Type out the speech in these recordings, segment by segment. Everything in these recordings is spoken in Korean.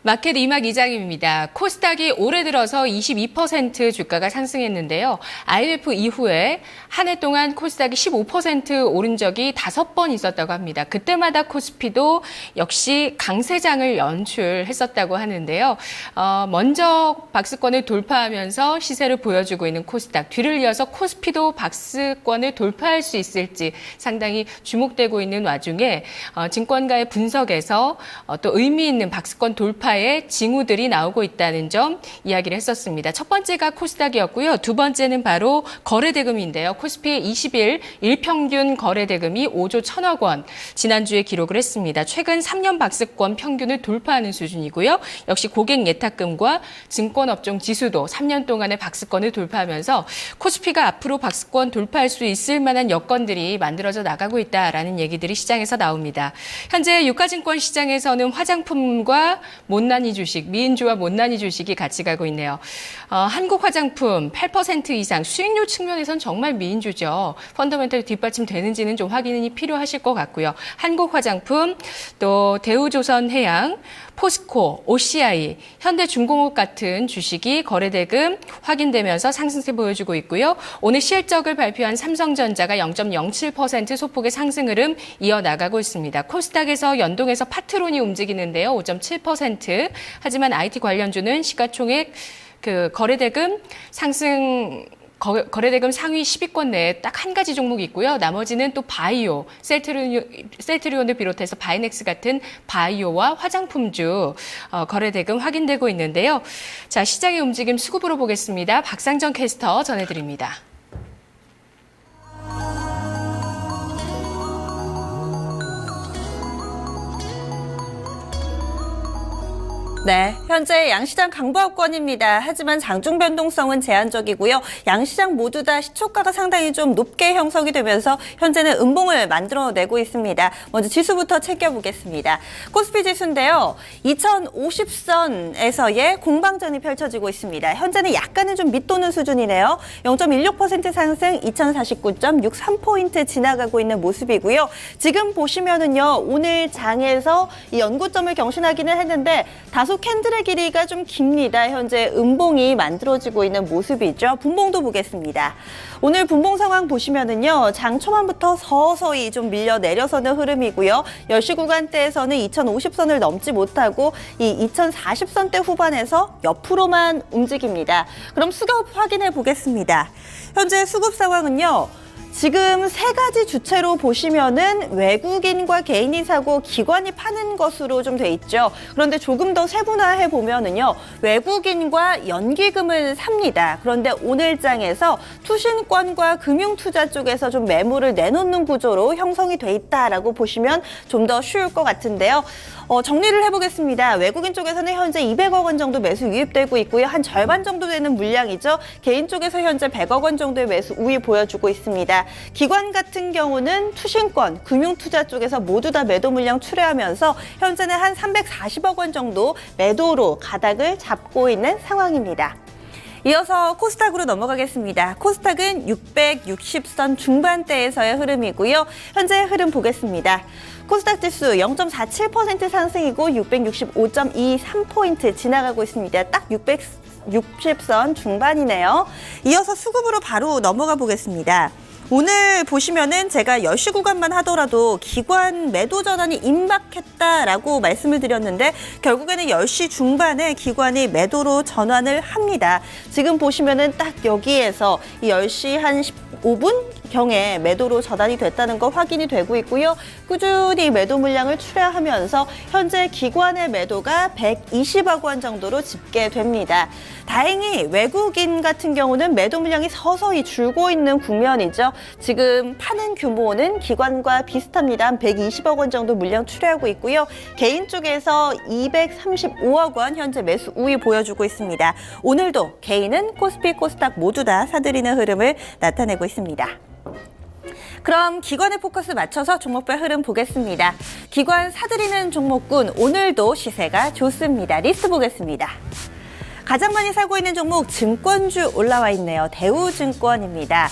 마켓 이막 이장입니다. 코스닥이 올해 들어서 22% 주가가 상승했는데요. IMF 이후에 한 해 동안 코스닥이 15% 오른 적이 5번 있었다고 합니다. 그때마다 코스피도 역시 강세장을 연출했었다고 하는데요. 먼저 박스권을 돌파하면서 시세를 보여주고 있는 코스닥, 뒤를 이어서 코스피도 박스권을 돌파할 수 있을지 상당히 주목되고 있는 와중에 증권가의 분석에서 또 의미 있는 박스권 돌파의 징후들이 나오고 있다는 점 이야기를 했었습니다. 첫 번째가 코스닥이었고요. 두 번째는 바로 거래대금인데요. 코스피의 20일 일평균 거래대금이 5조 1천억 원, 지난주에 기록을 했습니다. 최근 3년 박스권 평균을 돌파하는 수준이고요. 역시 고객 예탁금과 증권업종 지수도 3년 동안의 박스권을 돌파하면서 코스피가 앞으로 박스권 돌파할 수 있을 만한 여건들이 만들어져 나가고 있다라는 얘기들이 시장에서 나옵니다. 현재 유가증권 시장에서는 화장품과 못난이 주식, 미인주와 못난이 주식이 같이 가고 있네요. 한국 화장품 8% 이상, 수익률 측면에선 정말 미인주죠. 펀더멘털 뒷받침되는지는 좀 확인이 필요하실 것 같고요. 한국 화장품, 또 대우조선해양, 포스코, OCI, 현대중공업 같은 주식이 거래대금 확인되면서 상승세 보여주고 있고요. 오늘 실적을 발표한 삼성전자가 0.07% 소폭의 상승 흐름 이어나가고 있습니다. 코스닥에서 연동해서 파트론이 움직이는데요. 5.7%. 하지만 IT 관련주는 시가총액 거래대금 상승 거래대금 상위 10위권 내에 딱 한 가지 종목이 있고요. 나머지는 또 바이오, 셀트리온을 비롯해서 바이넥스 같은 바이오와 화장품주 거래대금 확인되고 있는데요. 자, 시장의 움직임 수급으로 보겠습니다. 박상정 캐스터 전해드립니다. 네, 현재 양시장 강보합권입니다. 하지만 장중 변동성은 제한적이고요. 양시장 모두 다 시초가가 상당히 좀 높게 형성이 되면서 현재는 음봉을 만들어내고 있습니다. 먼저 지수부터 챙겨보겠습니다. 코스피 지수인데요. 2050선에서의 공방전이 펼쳐지고 있습니다. 현재는 약간은 좀 밑도는 수준이네요. 0.16% 상승 2049.63포인트 지나가고 있는 모습이고요. 지금 보시면은요. 오늘 장에서 이 연고점을 경신하기는 했는데 다소 캔들의 길이가 좀 깁니다. 현재 음봉이 만들어지고 있는 모습이죠. 분봉도 보겠습니다. 오늘 분봉 상황 보시면은요. 장 초반부터 서서히 좀 밀려 내려서는 흐름이고요. 10시 구간대에서는 2050선을 넘지 못하고 이 2040선대 후반에서 옆으로만 움직입니다. 그럼 수급 확인해 보겠습니다. 현재 수급 상황은요. 지금 세 가지 주체로 보시면은 외국인과 개인이 사고 기관이 파는 것으로 좀 돼 있죠. 그런데 조금 더 세분화해 보면은요. 외국인과 연기금을 삽니다. 그런데 오늘 장에서 투신권과 금융투자 쪽에서 좀 매물을 내놓는 구조로 형성이 돼 있다라고 보시면 좀 더 쉬울 것 같은데요. 정리를 해보겠습니다. 외국인 쪽에서는 현재 200억 원 정도 매수 유입되고 있고요. 한 절반 정도 되는 물량이죠. 개인 쪽에서 현재 100억 원 정도의 매수 우위 보여주고 있습니다. 기관 같은 경우는 투신권, 금융투자 쪽에서 모두 다 매도 물량 출회하면서 현재는 한 340억 원 정도 매도로 가닥을 잡고 있는 상황입니다. 이어서 코스닥으로 넘어가겠습니다. 코스닥은 660선 중반대에서의 흐름이고요. 현재 흐름 보겠습니다. 코스닥 지수 0.47% 상승이고 665.23포인트 지나가고 있습니다. 딱 660선 중반이네요. 이어서 수급으로 바로 넘어가 보겠습니다. 오늘 보시면은 제가 10시 구간만 하더라도 기관 매도 전환이 임박했다라고 말씀을 드렸는데 결국에는 10시 중반에 기관이 매도로 전환을 합니다. 지금 보시면은 딱 여기에서 이 10시 한 15분 경에 매도로 전환이 됐다는 거 확인이 되고 있고요. 꾸준히 매도 물량을 출하하면서 현재 기관의 매도가 120억 원 정도로 집계됩니다. 다행히 외국인 같은 경우는 매도 물량이 서서히 줄고 있는 국면이죠. 지금 파는 규모는 기관과 비슷합니다. 한 120억 원 정도 물량 출하하고 있고요. 개인 쪽에서 235억 원 현재 매수 우위 보여주고 있습니다. 오늘도 개인은 코스피, 코스닥 모두 다 사들이는 흐름을 나타내고 있습니다. 그럼 기관의 포커스 맞춰서 종목별 흐름 보겠습니다. 기관 사들이는 종목군 오늘도 시세가 좋습니다. 리스트 보겠습니다. 가장 많이 사고 있는 종목 증권주 올라와 있네요. 대우증권입니다.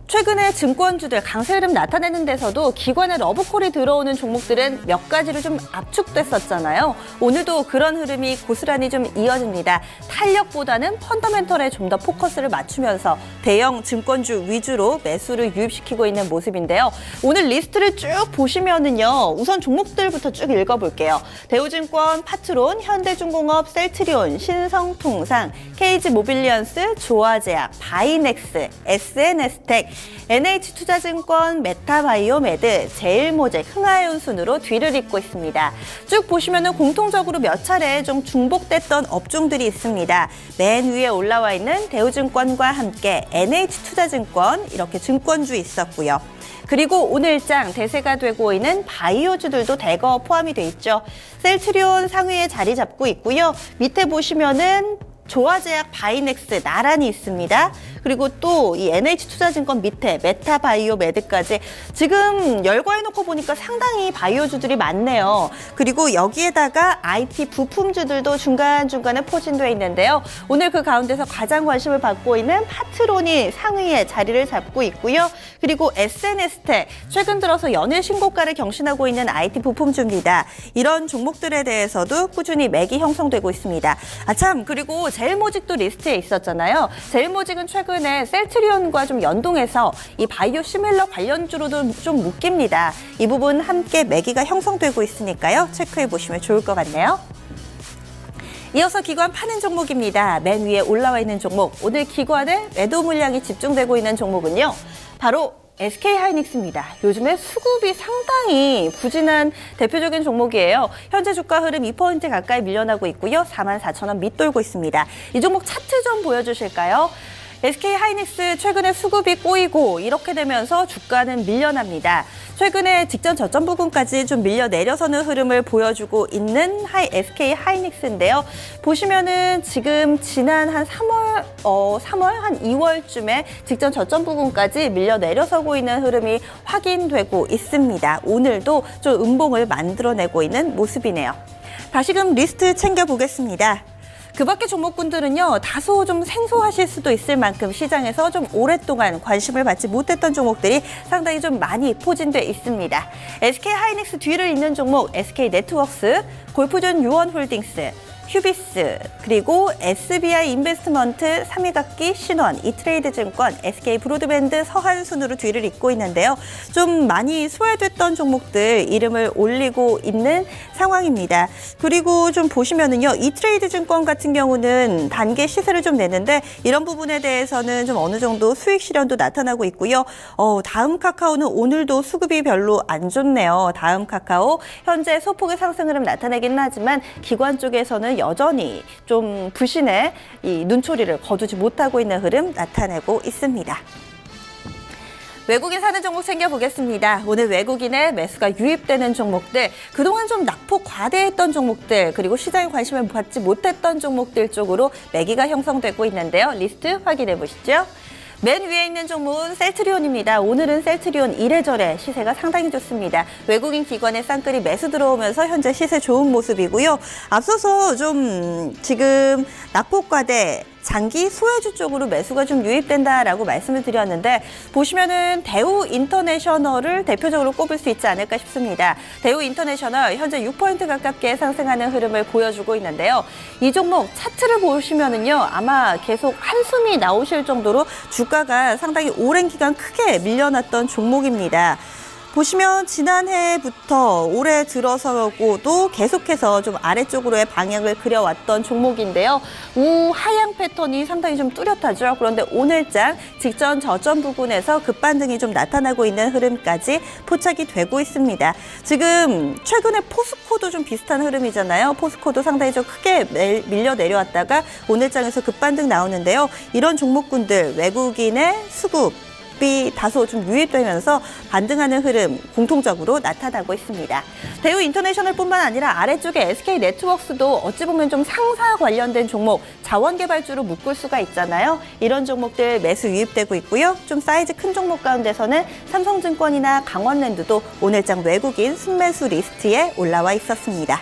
최근에 증권주들 강세 흐름 나타내는 데서도 기관의 러브콜이 들어오는 종목들은 몇 가지로 좀 압축됐었잖아요. 오늘도 그런 흐름이 고스란히 좀 이어집니다. 탄력보다는 펀더멘털에 좀 더 포커스를 맞추면서 대형 증권주 위주로 매수를 유입시키고 있는 모습인데요. 오늘 리스트를 쭉 보시면은요. 우선 종목들부터 쭉 읽어볼게요. 대우증권, 파트론, 현대중공업, 셀트리온, 신성통상, KG모빌리언스, 조화제약, 바이넥스, SNS텍, NH투자증권, 메타바이오메드, 제일모직, 흥하해운 순으로 뒤를 잇고 있습니다. 쭉 보시면은 공통적으로 몇 차례 좀 중복됐던 업종들이 있습니다. 맨 위에 올라와 있는 대우증권과 함께 NH투자증권 이렇게 증권주 있었고요. 그리고 오늘장 대세가 되고 있는 바이오주들도 대거 포함이 돼 있죠. 셀트리온 상위에 자리 잡고 있고요. 밑에 보시면은 조화제약, 바이넥스 나란히 있습니다. 그리고 또 이 NH투자증권 밑에 메타바이오메드까지 지금 열거해놓고 보니까 상당히 바이오주들이 많네요. 그리고 여기에다가 IT 부품주들도 중간중간에 포진되어 있는데요. 오늘 그 가운데서 가장 관심을 받고 있는 파트론이 상위에 자리를 잡고 있고요. 그리고 SNS텍, 최근 들어서 연일 신고가를 경신하고 있는 IT 부품주입니다. 이런 종목들에 대해서도 꾸준히 매기 형성되고 있습니다. 아참, 그리고 제일모직도 리스트에 있었잖아요. 제일모직은 최근에 셀트리온과 좀 연동해서 이 바이오 시밀러 관련주로도 좀 묶입니다. 이 부분 함께 매기가 형성되고 있으니까요. 체크해 보시면 좋을 것 같네요. 이어서 기관 파는 종목입니다. 맨 위에 올라와 있는 종목, 오늘 기관의 매도 물량이 집중되고 있는 종목은요. 바로 SK하이닉스입니다. 요즘에 수급이 상당히 부진한 대표적인 종목이에요. 현재 주가 흐름 2% 가까이 밀려나고 있고요. 44,000원 밑돌고 있습니다. 이 종목 차트 좀 보여주실까요? SK하이닉스 최근에 수급이 꼬이고 이렇게 되면서 주가는 밀려납니다. 최근에 직전 저점 부근까지 좀 밀려 내려서는 흐름을 보여주고 있는 SK하이닉스인데요. 보시면은 지금 지난 한 3월 한 2월쯤에 직전 저점 부근까지 밀려 내려서고 있는 흐름이 확인되고 있습니다. 오늘도 좀 음봉을 만들어내고 있는 모습이네요. 다시금 리스트 챙겨보겠습니다. 그 밖의 종목군들은요, 다소 좀 생소하실 수도 있을 만큼 시장에서 좀 오랫동안 관심을 받지 못했던 종목들이 상당히 좀 많이 포진돼 있습니다. SK하이닉스 뒤를 잇는 종목 SK네트워크스, 골프존 유원홀딩스, 휴비스, 그리고 SBI 인베스트먼트, 3위각기 신원, 이트레이드증권, SK 브로드밴드, 서한순으로 뒤를 잇고 있는데요. 좀 많이 소외됐던 종목들 이름을 올리고 있는 상황입니다. 그리고 좀 보시면은요, 이트레이드증권 같은 경우는 단계 시세를 좀 내는데 이런 부분에 대해서는 좀 어느 정도 수익 실현도 나타나고 있고요. 다음 카카오는 오늘도 수급이 별로 안 좋네요. 다음 카카오 현재 소폭의 상승 흐름 나타내긴 하지만 기관 쪽에서는 여전히 좀 부진의 이 눈초리를 거두지 못하고 있는 흐름 나타내고 있습니다. 외국인 사는 종목 챙겨보겠습니다. 오늘 외국인의 매수가 유입되는 종목들, 그동안 좀 낙폭 과대했던 종목들, 그리고 시장에 관심을 받지 못했던 종목들 쪽으로 매기가 형성되고 있는데요. 리스트 확인해 보시죠. 맨 위에 있는 종목은 셀트리온입니다. 오늘은 셀트리온 이래저래 시세가 상당히 좋습니다. 외국인 기관의 쌍끌이 매수 들어오면서 현재 시세 좋은 모습이고요. 앞서서 좀 지금 낙폭과대 장기 소외주 쪽으로 매수가 좀 유입된다라고 말씀을 드렸는데 보시면은 대우 인터내셔널을 대표적으로 꼽을 수 있지 않을까 싶습니다. 대우 인터내셔널 현재 6% 가깝게 상승하는 흐름을 보여주고 있는데요. 이 종목 차트를 보시면은요, 아마 계속 한숨이 나오실 정도로 주가가 상당히 오랜 기간 크게 밀려났던 종목입니다. 보시면 지난해부터 올해 들어서고도 계속해서 좀 아래쪽으로의 방향을 그려왔던 종목인데요. 우하향 패턴이 상당히 좀 뚜렷하죠. 그런데 오늘장 직전 저점 부근에서 급반등이 좀 나타나고 있는 흐름까지 포착이 되고 있습니다. 지금 최근에 포스코도 좀 비슷한 흐름이잖아요. 포스코도 상당히 좀 크게 밀려 내려왔다가 오늘장에서 급반등 나오는데요. 이런 종목군들 외국인의 수급 이 다소 좀 유입되면서 반등하는 흐름 공통적으로 나타나고 있습니다. 대우 인터내셔널뿐만 아니라 아래쪽에 SK네트워크스도 어찌 보면 좀 상사 관련된 종목, 자원개발주로 묶을 수가 있잖아요. 이런 종목들 매수 유입되고 있고요. 좀 사이즈 큰 종목 가운데서는 삼성증권이나 강원랜드도 오늘장 외국인 순매수 리스트에 올라와 있었습니다.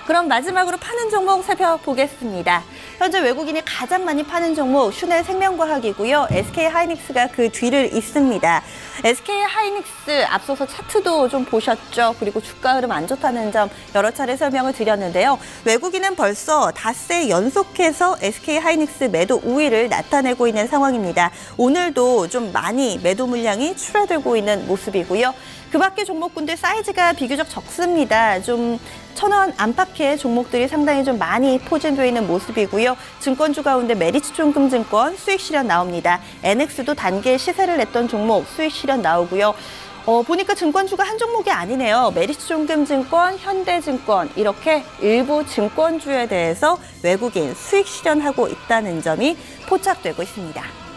그럼 마지막으로 파는 종목 살펴보겠습니다. 현재 외국인이 가장 많이 파는 종목 슈넬 생명과학이고요. SK하이닉스가 그 뒤를 잇습니다. SK하이닉스 앞서서 차트도 좀 보셨죠. 그리고 주가 흐름 안 좋다는 점 여러 차례 설명을 드렸는데요. 외국인은 벌써 닷새 연속해서 SK하이닉스 매도 우위를 나타내고 있는 상황입니다. 오늘도 좀 많이 매도 물량이 출하되고 있는 모습이고요. 그 밖에 종목군들 사이즈가 비교적 적습니다. 좀 1,000원 안팎의 종목들이 상당히 좀 많이 포진되어 있는 모습이고요. 증권주 가운데 메리츠증권 수익 실현 나옵니다. NX도 단계 시세를 냈던 종목 수익 실현 나오고요. 보니까 증권주가 한 종목이 아니네요. 메리츠증권, 현대증권 이렇게 일부 증권주에 대해서 외국인 수익 실현하고 있다는 점이 포착되고 있습니다.